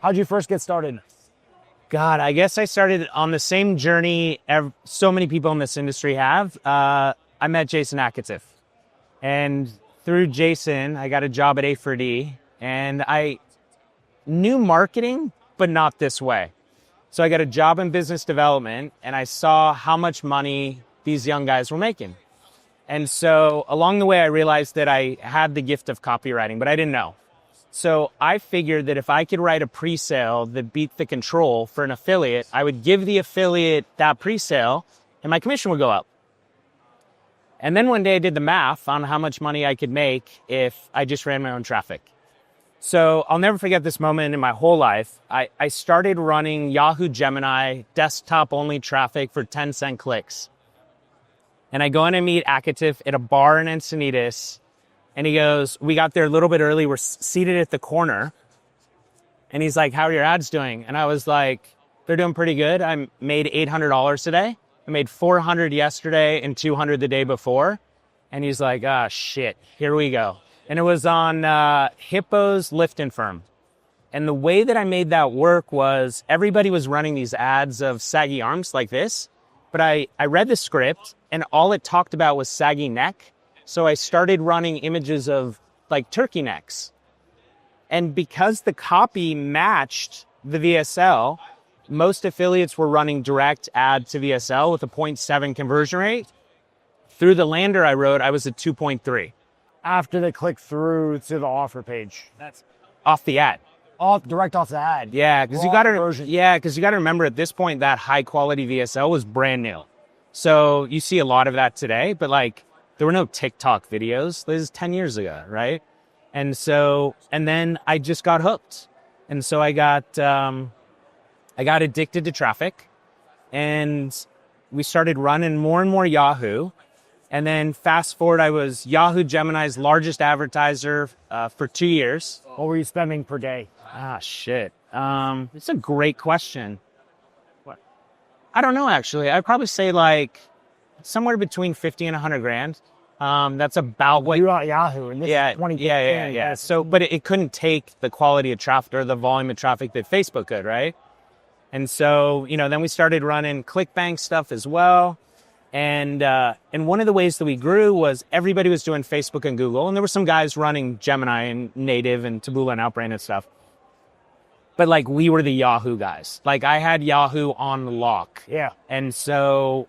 How'd you first get started? God, I guess I started on the same journey so many people in this industry have. I met Jason Akatif. And through Jason, I got a job at A4D. And I knew marketing, but not this way. So I got a job in business development, and I saw how much money these young guys were making. And so along the way, I realized that I had the gift of copywriting, but I didn't know. So I figured that if I could write a pre-sale that beat the control for an affiliate, I would give the affiliate that pre-sale and my commission would go up. And then one day I did the math on how much money I could make if I just ran my own traffic. So I'll never forget this moment in my whole life. I started running Yahoo Gemini desktop only traffic for 10-cent clicks. And I go in and meet Akatif at a bar in Encinitas. And he goes, we got there a little bit early. We're seated at the corner. And he's like, how are your ads doing? And I was like, they're doing pretty good. I made $800 today. I made $400 yesterday and $200 the day before. And he's like, ah, shit, here we go. And it was on Hippo's Lifting Firm. And the way that I made that work was everybody was running these ads of saggy arms like this. But I read the script and all it talked about was saggy neck. So I started running images of like turkey necks. And because the copy matched the VSL, most affiliates were running direct ad to VSL with a 0.7 conversion rate. Through the lander I wrote, I was at 2.3. After they click through to the offer page. That's off the ad. Direct off the ad. Yeah, because you got to remember at this point that high quality VSL was brand new. So you see a lot of that today, but like there were no TikTok videos. This is 10 years ago, right? And then I just got hooked. And so I got addicted to traffic and we started running more and more Yahoo. And then fast forward, I was Yahoo Gemini's largest advertiser for 2 years. What were you spending per day? Ah, shit. It's a great question. What? I don't know, actually. I'd probably say like somewhere between 50 and 100 grand. That's about what you're at Yahoo, and this is 20. Yeah. So, but it couldn't take the quality of traffic or the volume of traffic that Facebook could, right? And so, then we started running ClickBank stuff as well. And one of the ways that we grew was everybody was doing Facebook and Google, and there were some guys running Gemini and Native and Taboola and Outbrain and stuff. But like we were the Yahoo guys. Like I had Yahoo on lock. Yeah. And so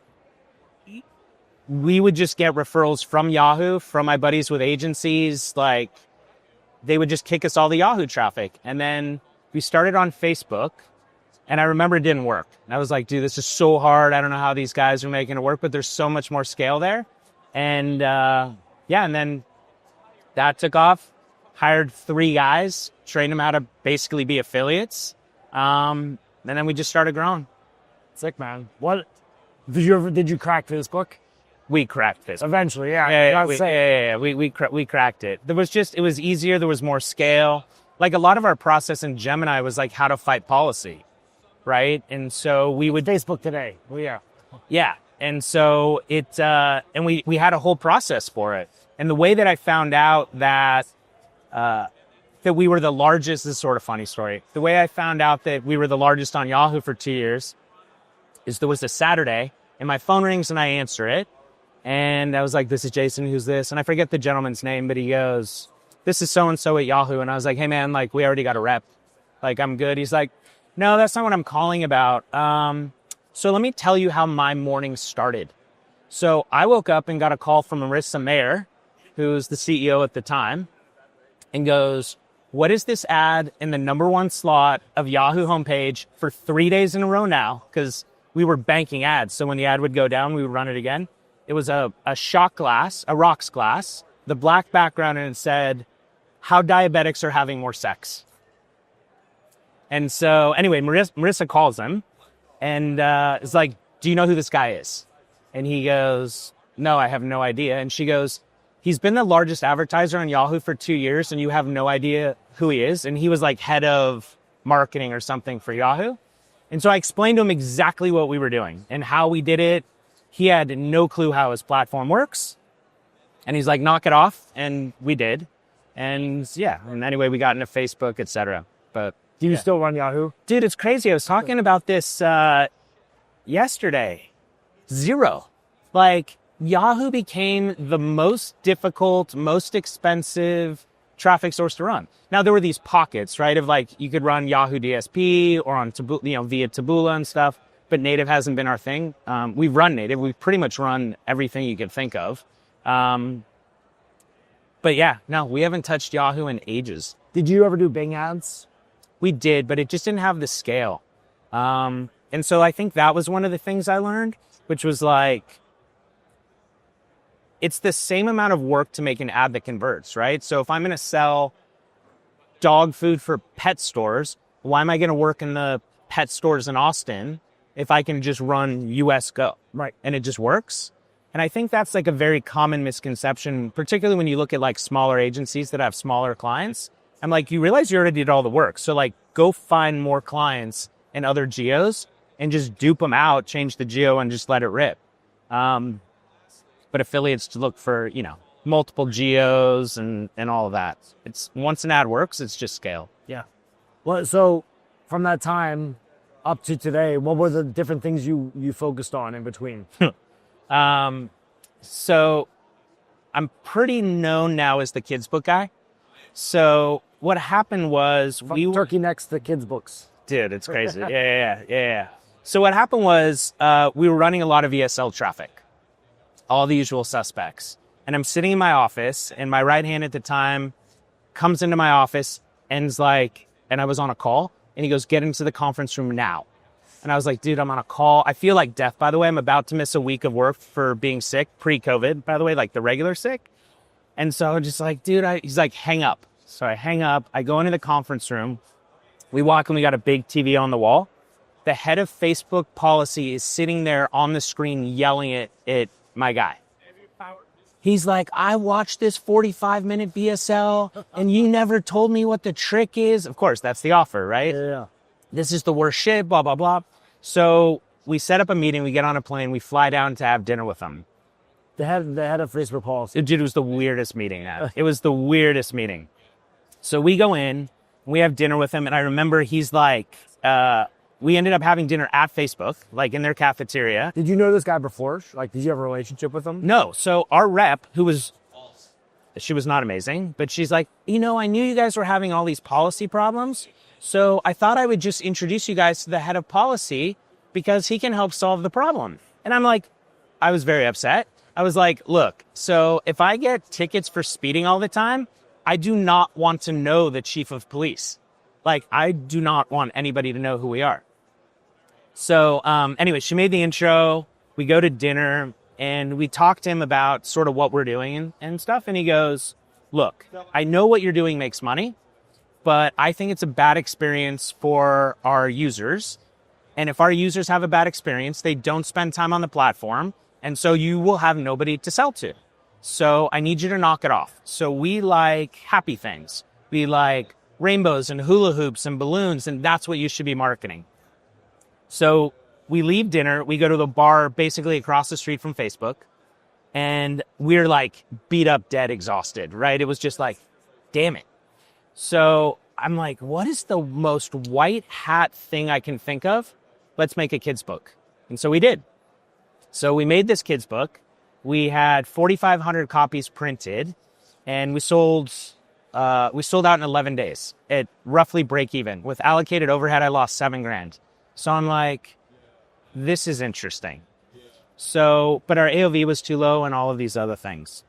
we would just get referrals from Yahoo, from my buddies with agencies. Like they would just kick us all the Yahoo traffic. And then we started on Facebook. And I remember it didn't work. And I was like, dude, this is so hard. I don't know how these guys are making it work, but there's so much more scale there. And and then that took off. Hired 3 guys, trained them how to basically be affiliates. And then we just started growing. Sick, man. What did you crack Facebook? We cracked Facebook. Eventually, yeah. We cracked it. It was easier. There was more scale. Like a lot of our process in Gemini was like how to fight policy. Right. And so we would Facebook today. Well, yeah. Yeah. And so and we had a whole process for it. And the way that I found out that we were the largest, this is sort of funny story. The way I found out that we were the largest on Yahoo for 2 years is there was a Saturday and my phone rings and I answer it. And I was like, this is Jason, who's this? And I forget the gentleman's name, but he goes, this is so-and-so at Yahoo. And I was like, hey man, like we already got a rep. Like I'm good. He's like, no, that's not what I'm calling about. So let me tell you how my morning started. So I woke up and got a call from Marissa Mayer, who's the CEO at the time, and goes, what is this ad in the number 1 slot of Yahoo homepage for 3 days in a row now? Because we were banking ads. So when the ad would go down, we would run it again. It was a shot glass, a rocks glass, the black background, and it said, how diabetics are having more sex. And so anyway, Marissa calls him and is like, do you know who this guy is? And he goes, no, I have no idea. And she goes, he's been the largest advertiser on Yahoo for 2 years and you have no idea who he is. And he was like head of marketing or something for Yahoo. And so I explained to him exactly what we were doing and how we did it. He had no clue how his platform works. And he's like, knock it off. And we did. And yeah, and anyway, we got into Facebook, etc. But Do you still run Yahoo? Dude, it's crazy. I was talking about this yesterday. Zero. Like, Yahoo became the most difficult, most expensive traffic source to run. Now, there were these pockets, right, of like you could run Yahoo DSP or on via Taboola and stuff, but native hasn't been our thing. We've run native. We've pretty much run everything you could think of. But yeah, no, we haven't touched Yahoo in ages. Did you ever do Bing ads? We did, but it just didn't have the scale. And so I think that was one of the things I learned, which was like, it's the same amount of work to make an ad that converts, right? So if I'm going to sell dog food for pet stores, why am I going to work in the pet stores in Austin if I can just run US Go? Right. And it just works. And I think that's like a very common misconception, particularly when you look at like smaller agencies that have smaller clients. I'm like, you realize you already did all the work. So like, go find more clients in other geos and just dupe them out, change the geo and just let it rip. But affiliates to look for, multiple geos and all of that. It's once an ad works, it's just scale. Yeah. Well, so from that time up to today, what were the different things you focused on in between? So I'm pretty known now as the kids book guy. So what happened was Turkey next to kids books. Dude, it's crazy. Yeah. So what happened was we were running a lot of ESL traffic, all the usual suspects. And I'm sitting in my office, and my right hand at the time comes into my office and I was on a call, and he goes, "Get into the conference room now." And I was like, dude, I'm on a call. I feel like death, by the way. I'm about to miss a week of work for being sick, pre-COVID, by the way, like the regular sick. And so I'm just like, dude, he's like, hang up. So I hang up. I go into the conference room. We walk, and we got a big TV on the wall. The head of Facebook policy is sitting there on the screen yelling at my guy. He's like, "I watched this 45-minute BSL, and you never told me what the trick is." Of course, that's the offer, right? Yeah. This is the worst shit, blah, blah, blah. So we set up a meeting. We get on a plane. We fly down to have dinner with him. The head of Facebook policy. Dude, it was the weirdest meeting. It was the weirdest meeting. So we go in. We have dinner with him. And I remember he's like, we ended up having dinner at Facebook, like in their cafeteria. Did you know this guy before? Like, did you have a relationship with him? No. So our rep, she was not amazing, but she's like, I knew you guys were having all these policy problems. So I thought I would just introduce you guys to the head of policy because he can help solve the problem. And I'm like, I was very upset. I was like, look, so if I get tickets for speeding all the time, I do not want to know the chief of police. Like, I do not want anybody to know who we are. So anyway, she made the intro. We go to dinner, and we talk to him about sort of what we're doing and stuff. And he goes, look, I know what you're doing makes money, but I think it's a bad experience for our users. And if our users have a bad experience, they don't spend time on the platform. And so you will have nobody to sell to. So I need you to knock it off. So we like happy things. We like rainbows and hula hoops and balloons, and that's what you should be marketing. So we leave dinner. We go to the bar basically across the street from Facebook, and we're like beat up, dead, exhausted, right? It was just like, damn it. So I'm like, what is the most white hat thing I can think of? Let's make a kid's book. And so we did. So we made this kid's book. We had 4,500 copies printed, and we sold out in 11 days at roughly break even. With allocated overhead, I lost $7,000. So I'm like, this is interesting. So, but our AOV was too low and all of these other things.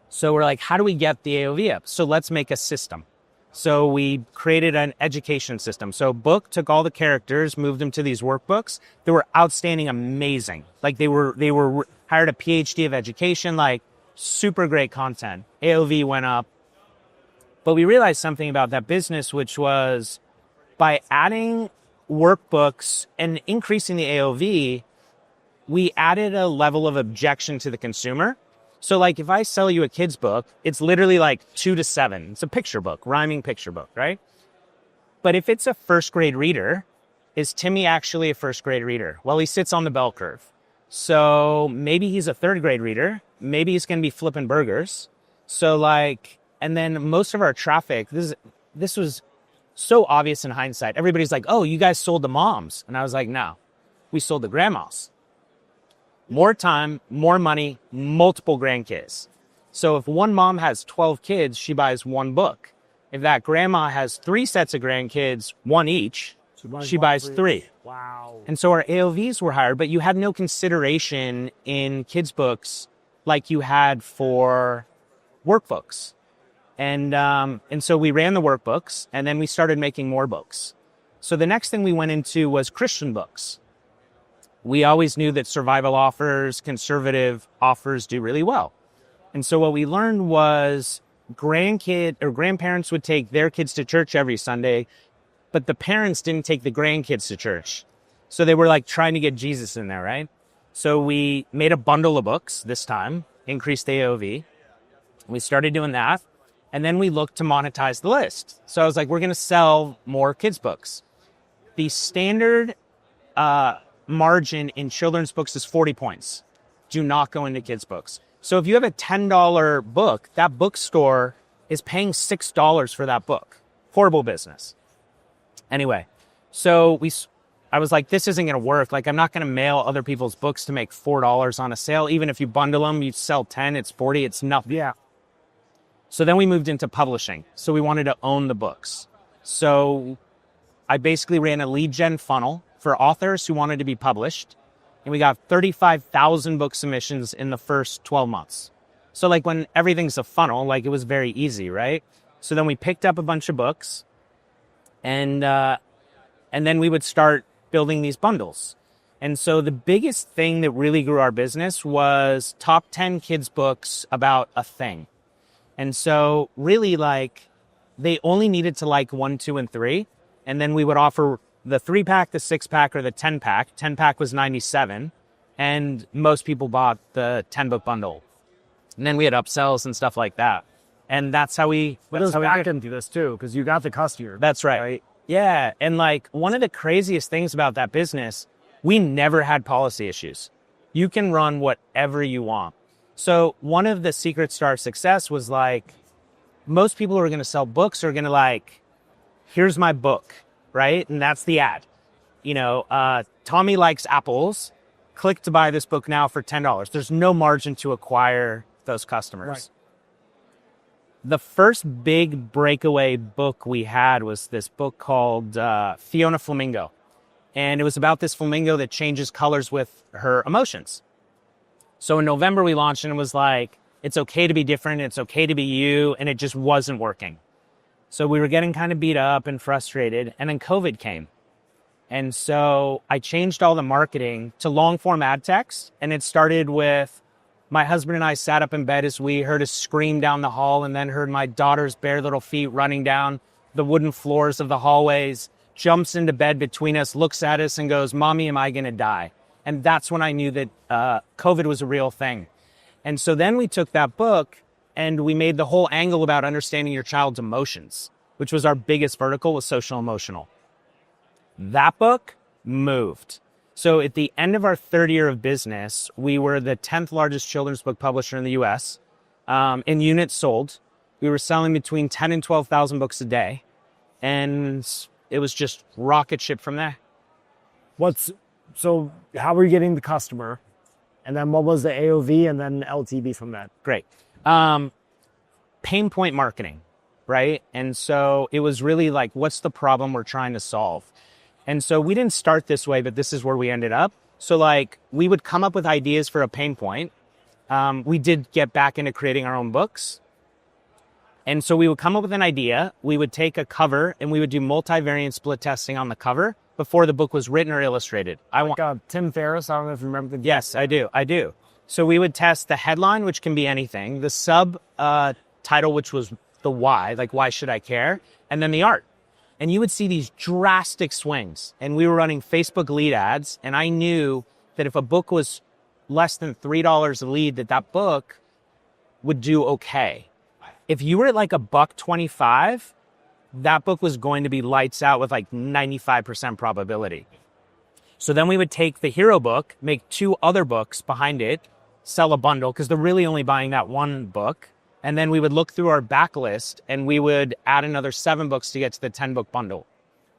So we're like, how do we get the AOV up? So let's make a system. So we created an education system. So Book took all the characters, moved them to these workbooks. They were outstanding, amazing. Like they were hired a PhD of education, like super great content. AOV went up. But we realized something about that business, which was by adding workbooks and increasing the AOV, we added a level of objection to the consumer. So like if I sell you a kid's book, it's literally like 2 to 7. It's a picture book, rhyming picture book, right? But if it's a first grade reader, is Timmy actually a first grade reader? Well, he sits on the bell curve. So maybe he's a third grade reader. Maybe he's going to be flipping burgers. So like, and then most of our traffic, this was so obvious in hindsight. Everybody's like, oh, you guys sold the moms. And I was like, no, we sold the grandmas. More time, more money, multiple grandkids. So if one mom has 12 kids, she buys one book. If that grandma has 3 sets of grandkids, one each, she buys 3. Wow. And so our AOVs were higher, but you had no consideration in kids' books like you had for workbooks. And so we ran the workbooks, and then we started making more books. So the next thing we went into was Christian books. We always knew that survival offers, conservative offers do really well. And so what we learned was grandparents would take their kids to church every Sunday, but the parents didn't take the grandkids to church. So they were like trying to get Jesus in there, right? So we made a bundle of books this time, increased the AOV. We started doing that. And then we looked to monetize the list. So I was like, we're going to sell more kids' books. The standard margin in children's books is 40 points. Do not go into kids' books. So if you have a $10 book, that bookstore is paying $6 for that book. Horrible business. Anyway, so I was like, this isn't going to work. Like, I'm not going to mail other people's books to make $4 on a sale. Even if you bundle them, you sell 10, it's 40, it's nothing. Yeah. So then we moved into publishing. So we wanted to own the books. So I basically ran a lead gen funnel for authors who wanted to be published. And we got 35,000 book submissions in the first 12 months. So like when everything's a funnel, like it was very easy, right? So then we picked up a bunch of books and then we would start building these bundles. And so the biggest thing that really grew our business was top 10 kids books about a thing. And so really like they only needed to like 1, 2, and 3. And then we would offer the 3-pack, the 6-pack, or the 10-pack. 10-pack was $97. And most people bought the 10-book bundle. And then we had upsells and stuff like that. And that's how we... But it back into this too, because you got the customer. That's right. Yeah. And like one of the craziest things about that business, we never had policy issues. You can run whatever you want. So one of the secrets to our success was like, most people who are going to sell books are going to like, here's my book, right? And that's the ad. You know, Tommy likes apples. Click to buy this book now for $10. There's no margin to acquire those customers. Right. The first big breakaway book we had was this book called Fiona Flamingo. And it was about this flamingo that changes colors with her emotions. So in November we launched and it was like, it's okay to be different, it's okay to be you, and it just wasn't working. So we were getting kind of beat up and frustrated, and then COVID came. And so I changed all the marketing to long form ad text, and it started with my husband and I sat up in bed as we heard a scream down the hall and then heard my daughter's bare little feet running down the wooden floors of the hallways, jumps into bed between us, looks at us and goes, "Mommy, am I gonna die?" And that's when I knew that COVID was a real thing. And so then we took that book and we made the whole angle about understanding your child's emotions, which was our biggest vertical, was social emotional. That book moved. So at the end of our third year of business, we were the 10th largest children's book publisher in the US. In units sold, we were selling between 10 and 12,000 books a day. And it was just rocket ship from there. So how were you getting the customer? And then what was the AOV and then LTV from that? Great. Pain point marketing, right? And so it was really like, what's the problem we're trying to solve? And so we didn't start this way, but this is where we ended up. So like we would come up with ideas for a pain point. We did get back into creating our own books. And so we would come up with an idea. We would take a cover and we would do multivariate split testing on the cover before the book was written or illustrated. Tim Ferriss, I don't know if you remember the... Yes, I do. So we would test the headline, which can be anything, the sub title, which was the why, like why should I care, and then the art. And you would see these drastic swings. And we were running Facebook lead ads, and I knew that if a book was less than $3 a lead, that book would do okay. If you were at like $1.25, that book was going to be lights out with like 95% probability. So then we would take the hero book, make 2 other books behind it, sell a bundle, because they're really only buying that one book. And then we would look through our backlist and we would add another 7 books to get to the 10-book bundle.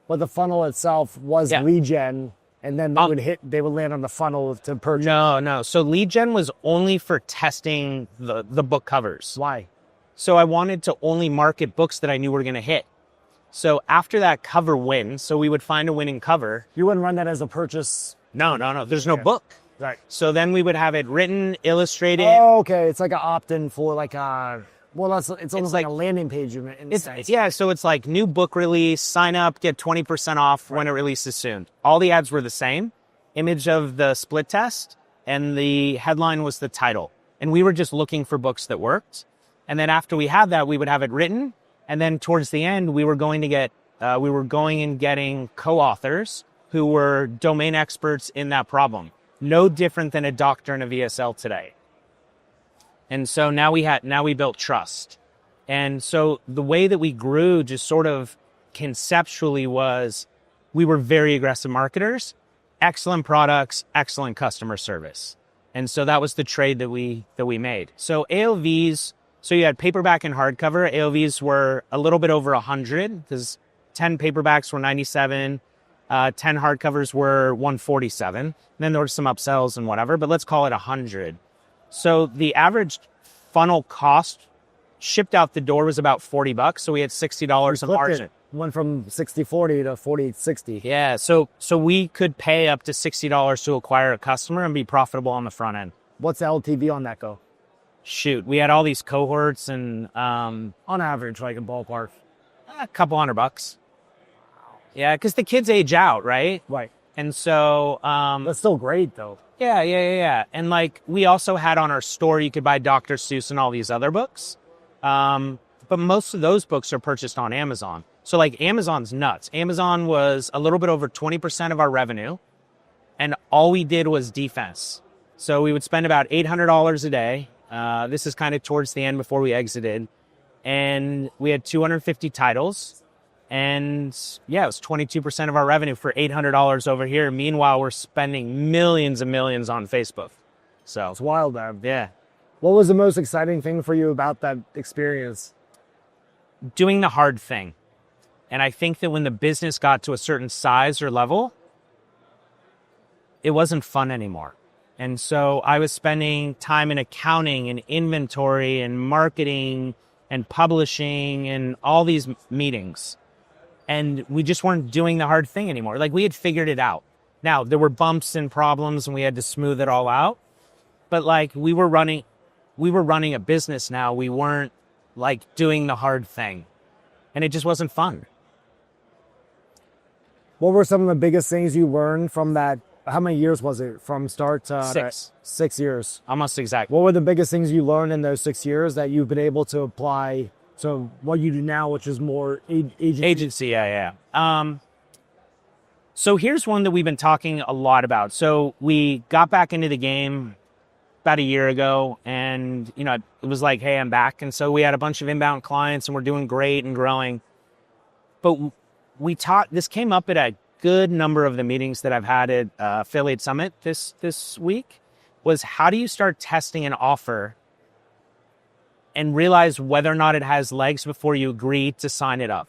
But the funnel itself was lead gen, and then they would land on the funnel to purchase. No. So lead gen was only for testing the book covers. Why? So I wanted to only market books that I knew were going to hit. So after that cover win, so we would find a winning cover. You wouldn't run that as a purchase? No. There's no book. Right. So then we would have it written, illustrated. Oh, okay. It's like an opt-in for like a, it's almost like a landing page. So it's like new book release, sign up, get 20% off when it releases soon. All the ads were the same. Image of the split test, and the headline was the title. And we were just looking for books that worked. And then after we had that, we would have it written. And then towards the end, we were going and getting co-authors who were domain experts in that problem. No different than a doctor and a VSL today. And so now we built trust. And so the way that we grew just sort of conceptually was we were very aggressive marketers, excellent products, excellent customer service. And so that was the trade that we made. So AOVs, so you had paperback and hardcover. AOVs were a little bit over 100 because 10 paperbacks were 97. 10 hardcovers were 147. And then there were some upsells and whatever, but let's call it 100. So the average funnel cost shipped out the door was about $40. So we had $60 of margin. Went from 60-40 to 40-60. Yeah. So we could pay up to $60 to acquire a customer and be profitable on the front end. What's the LTV on that go? Shoot, we had all these cohorts and on average, like in ballpark, a couple $100. Yeah, because the kids age out, right? Right. And so that's still great though. Yeah. And like we also had on our store, you could buy Dr. Seuss and all these other books. But most of those books are purchased on Amazon. So like Amazon's nuts. Amazon was a little bit over 20% of our revenue, and all we did was defense. So we would spend about $800 a day. This is kind of towards the end before we exited. And we had 250 titles. And yeah, it was 22% of our revenue for $800 over here. Meanwhile, we're spending millions and millions on Facebook. So it's wild, man. Yeah. What was the most exciting thing for you about that experience? Doing the hard thing. And I think that when the business got to a certain size or level, it wasn't fun anymore. And so I was spending time in accounting and inventory and marketing and publishing and all these meetings. And we just weren't doing the hard thing anymore. Like we had figured it out. Now there were bumps and problems and we had to smooth it all out. But like we were running a business now. We weren't like doing the hard thing. And it just wasn't fun. What were some of the biggest things you learned from that? How many years was it from start to 6? 6 years. Almost exactly. What were the biggest things you learned in those 6 years that you've been able to apply to what you do now, which is more agency? Yeah. So here's one that we've been talking a lot about. So we got back into the game about a year ago, and it was like, hey, I'm back. And so we had a bunch of inbound clients and we're doing great and growing. But this came up at a good number of the meetings that I've had at Affiliate Summit this week, was how do you start testing an offer and realize whether or not it has legs before you agree to sign it up?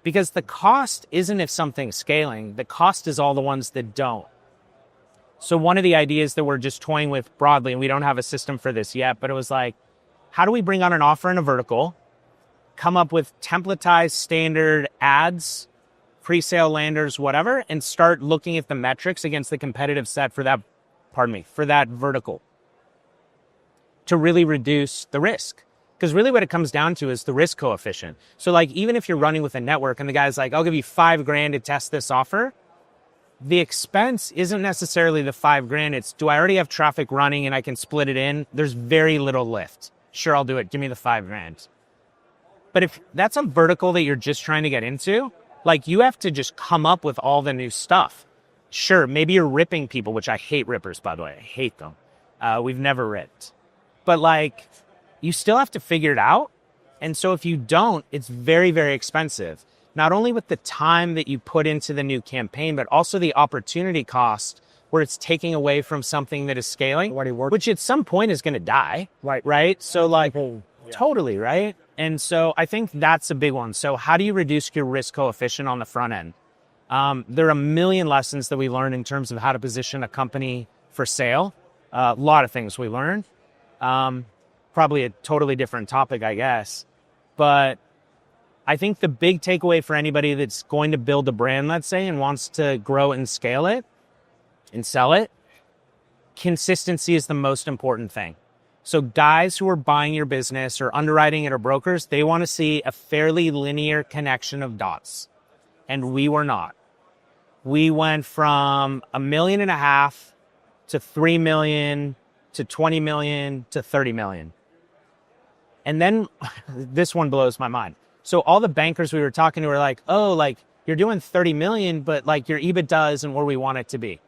Because the cost isn't if something's scaling, the cost is all the ones that don't. So one of the ideas that we're just toying with broadly, and we don't have a system for this yet, but it was like, how do we bring on an offer in a vertical, come up with templatized standard ads, pre-sale landers, whatever, and start looking at the metrics against the competitive set for that vertical to really reduce the risk. Because really what it comes down to is the risk coefficient. So like, even if you're running with a network and the guy's like, I'll give you $5,000 to test this offer, the expense isn't necessarily the $5,000. It's, do I already have traffic running and I can split it in? There's very little lift. Sure, I'll do it. Give me the $5,000. But if that's a vertical that you're just trying to get into, like you have to just come up with all the new stuff. Sure, maybe you're ripping people, which I hate rippers, by the way. I hate them. We've never ripped. But like, you still have to figure it out. And so if you don't, it's very, very expensive. Not only with the time that you put into the new campaign, but also the opportunity cost where it's taking away from something that is scaling, which at some point is going to die. Right. Right. So like, Totally, right? And so I think that's a big one. So how do you reduce your risk coefficient on the front end? There are a million lessons that we learn in terms of how to position a company for sale. A lot of things we learn. Probably a totally different topic, I guess. But I think the big takeaway for anybody that's going to build a brand, let's say, and wants to grow and scale it and sell it, consistency is the most important thing. So guys who are buying your business or underwriting it or brokers, they want to see a fairly linear connection of dots. And we were not. We went from $1.5 million to 3 million to 20 million to 30 million. And then this one blows my mind. So all the bankers we were talking to were like, oh, like you're doing 30 million, but like your EBITDA isn't where we want it to be.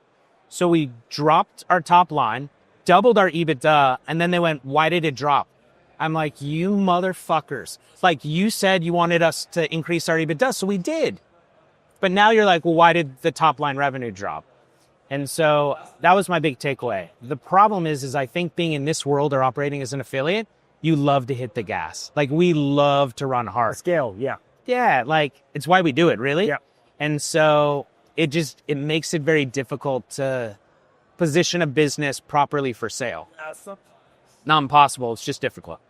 So we dropped our top line, doubled our EBITDA, and then they went, why did it drop? I'm like, you motherfuckers. Like you said you wanted us to increase our EBITDA, so we did. But now you're like, well, why did the top line revenue drop? And so that was my big takeaway. The problem is I think being in this world or operating as an affiliate, you love to hit the gas. Like we love to run hard. Scale, yeah. Yeah, like it's why we do it, really. Yeah. And so it makes it very difficult to position a business properly for sale. Not impossible, it's just difficult.